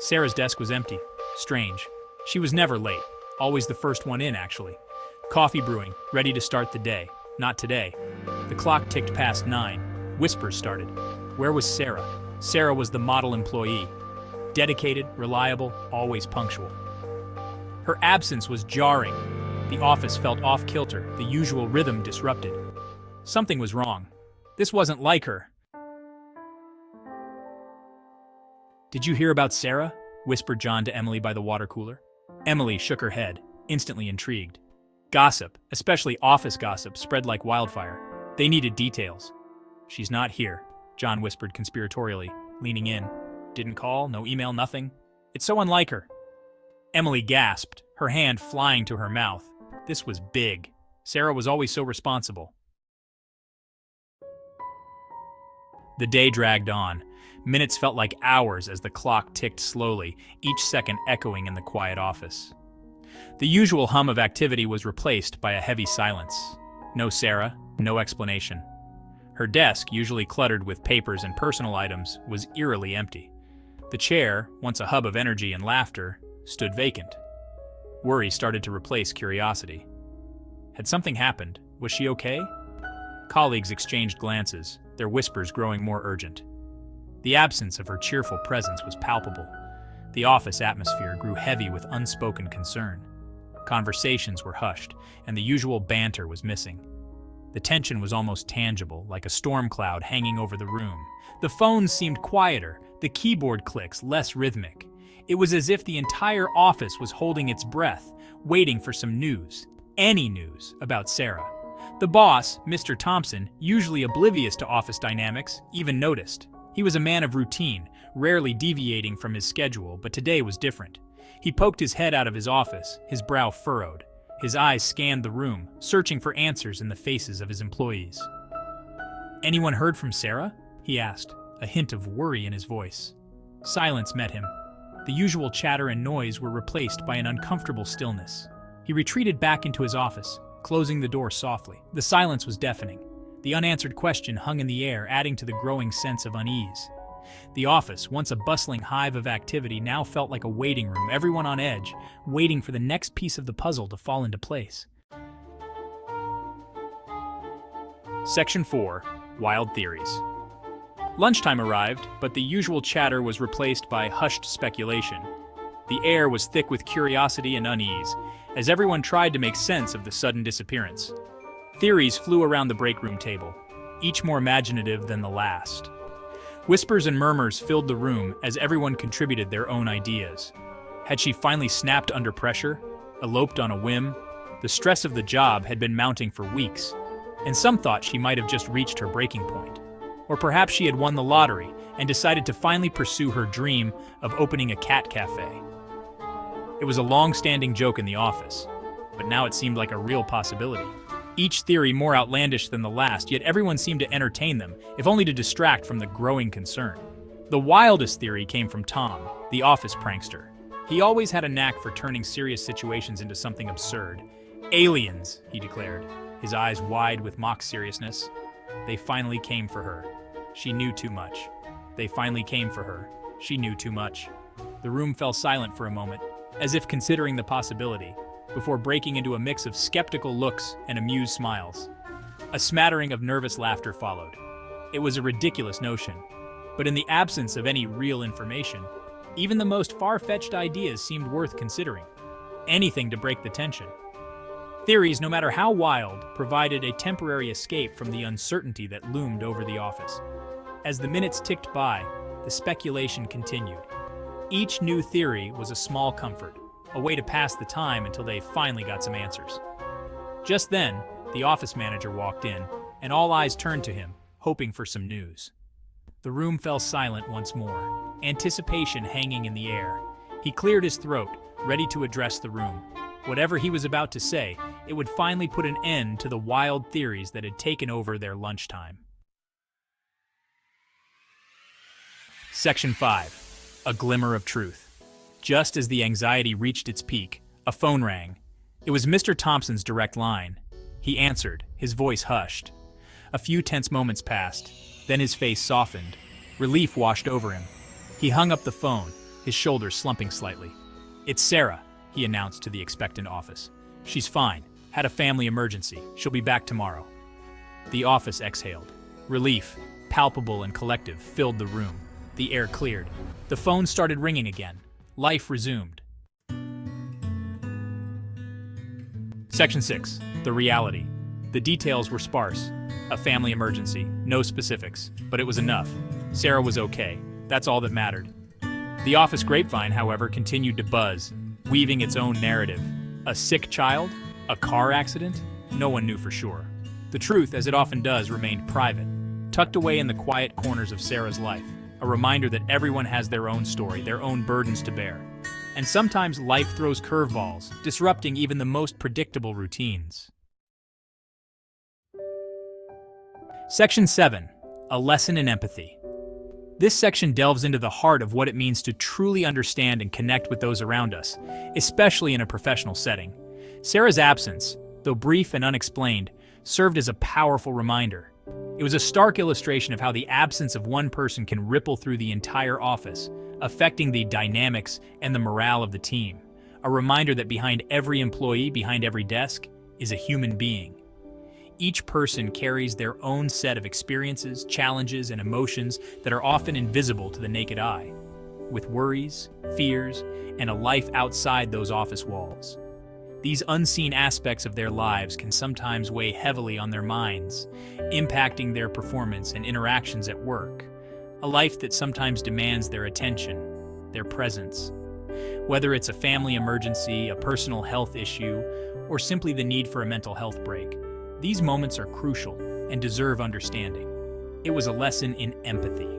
Sarah's desk was empty. Strange. She was never late. Always the first one in, actually. Coffee brewing, ready to start the day. Not today. The clock ticked past 9. Whispers started. Where was Sarah? Sarah was the model employee. Dedicated, reliable, always punctual. Her absence was jarring. The office felt off-kilter, the usual rhythm disrupted. Something was wrong. This wasn't like her. "Did you hear about Sarah?" whispered John to Emily by the water cooler. Emily shook her head, instantly intrigued. Gossip, especially office gossip, spread like wildfire. They needed details. "She's not here," John whispered conspiratorially, leaning in. "Didn't call, no email, nothing. It's so unlike her." Emily gasped, her hand flying to her mouth. This was big. Sarah was always so responsible. The day dragged on. Minutes felt like hours as the clock ticked slowly, each second echoing in the quiet office. The usual hum of activity was replaced by a heavy silence. No Sarah, no explanation. Her desk, usually cluttered with papers and personal items, was eerily empty. The chair, once a hub of energy and laughter, stood vacant. Worry started to replace curiosity. Had something happened? Was she okay? Colleagues exchanged glances, their whispers growing more urgent. The absence of her cheerful presence was palpable. The office atmosphere grew heavy with unspoken concern. Conversations were hushed, and the usual banter was missing. The tension was almost tangible, like a storm cloud hanging over the room. The phones seemed quieter, the keyboard clicks less rhythmic. It was as if the entire office was holding its breath, waiting for some news, any news, about Sarah. The boss, Mr. Thompson, usually oblivious to office dynamics, even noticed. He was a man of routine, rarely deviating from his schedule, but today was different. He poked his head out of his office, his brow furrowed. His eyes scanned the room, searching for answers in the faces of his employees. "Anyone heard from Sarah?" he asked, a hint of worry in his voice. Silence met him. The usual chatter and noise were replaced by an uncomfortable stillness. He retreated back into his office, closing the door softly. The silence was deafening. The unanswered question hung in the air, adding to the growing sense of unease. The office, once a bustling hive of activity, now felt like a waiting room, everyone on edge, waiting for the next piece of the puzzle to fall into place. Section 4. Wild Theories. Lunchtime arrived, but the usual chatter was replaced by hushed speculation. The air was thick with curiosity and unease, as everyone tried to make sense of the sudden disappearance. Theories flew around the break room table, each more imaginative than the last. Whispers and murmurs filled the room as everyone contributed their own ideas. Had she finally snapped under pressure? Eloped on a whim? The stress of the job had been mounting for weeks, and some thought she might have just reached her breaking point. Or perhaps she had won the lottery and decided to finally pursue her dream of opening a cat cafe. It was a long-standing joke in the office, but now it seemed like a real possibility. Each theory more outlandish than the last, yet everyone seemed to entertain them, if only to distract from the growing concern. The wildest theory came from Tom, the office prankster. He always had a knack for turning serious situations into something absurd. "Aliens," he declared, his eyes wide with mock seriousness. They finally came for her. She knew too much. They finally came for her. She knew too much. The room fell silent for a moment, as if considering the possibility, before breaking into a mix of skeptical looks and amused smiles. A smattering of nervous laughter followed. It was a ridiculous notion, but in the absence of any real information, even the most far-fetched ideas seemed worth considering. Anything to break the tension. Theories, no matter how wild, provided a temporary escape from the uncertainty that loomed over the office. As the minutes ticked by, the speculation continued. Each new theory was a small comfort, a way to pass the time until they finally got some answers. Just then, the office manager walked in, and all eyes turned to him, hoping for some news. The room fell silent once more, anticipation hanging in the air. He cleared his throat, ready to address the room. Whatever he was about to say, it would finally put an end to the wild theories that had taken over their lunchtime. Section 5. A Glimmer of Truth. Just as the anxiety reached its peak, a phone rang. It was Mr. Thompson's direct line. He answered, his voice hushed. A few tense moments passed, then his face softened. Relief washed over him. He hung up the phone, his shoulders slumping slightly. "It's Sarah," he announced to the expectant office. "She's fine. Had a family emergency. She'll be back tomorrow." The office exhaled. Relief, palpable and collective, filled the room. The air cleared. The phone started ringing again. Life resumed. Section 6. The reality. The details were sparse. A family emergency, no specifics, but it was enough. Sarah was okay. That's all that mattered. The office grapevine, however, continued to buzz, weaving its own narrative. A sick child? A car accident? No one knew for sure. The truth, as it often does, remained private, tucked away in the quiet corners of Sarah's life, a reminder that everyone has their own story, their own burdens to bear. And sometimes life throws curveballs, disrupting even the most predictable routines. Section 7. A lesson in empathy. This section delves into the heart of what it means to truly understand and connect with those around us, especially in a professional setting. Sarah's absence, though brief and unexplained, served as a powerful reminder. It was a stark illustration of how the absence of one person can ripple through the entire office, affecting the dynamics and the morale of the team. A reminder that behind every employee, behind every desk, is a human being. Each person carries their own set of experiences, challenges, and emotions that are often invisible to the naked eye, with worries, fears, and a life outside those office walls. These unseen aspects of their lives can sometimes weigh heavily on their minds, impacting their performance and interactions at work. A life that sometimes demands their attention, their presence. Whether it's a family emergency, a personal health issue, or simply the need for a mental health break, these moments are crucial and deserve understanding. It was a lesson in empathy,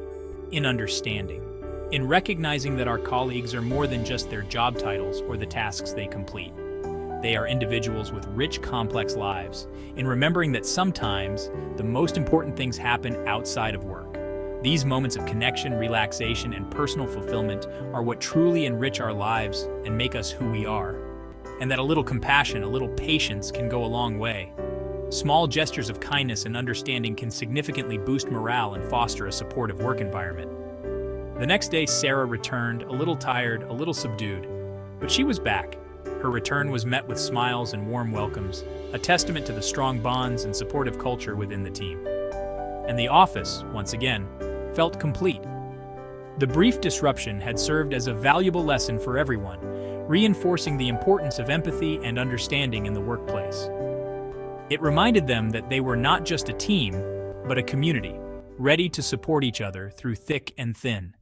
in understanding, in recognizing that our colleagues are more than just their job titles or the tasks they complete. They are individuals with rich, complex lives, in remembering that sometimes the most important things happen outside of work. These moments of connection, relaxation, and personal fulfillment are what truly enrich our lives and make us who we are. And that a little compassion, a little patience can go a long way. Small gestures of kindness and understanding can significantly boost morale and foster a supportive work environment. The next day, Sarah returned, a little tired, a little subdued, but she was back. Her return was met with smiles and warm welcomes, a testament to the strong bonds and supportive culture within the team. And the office, once again, felt complete. The brief disruption had served as a valuable lesson for everyone, reinforcing the importance of empathy and understanding in the workplace. It reminded them that they were not just a team, but a community, ready to support each other through thick and thin.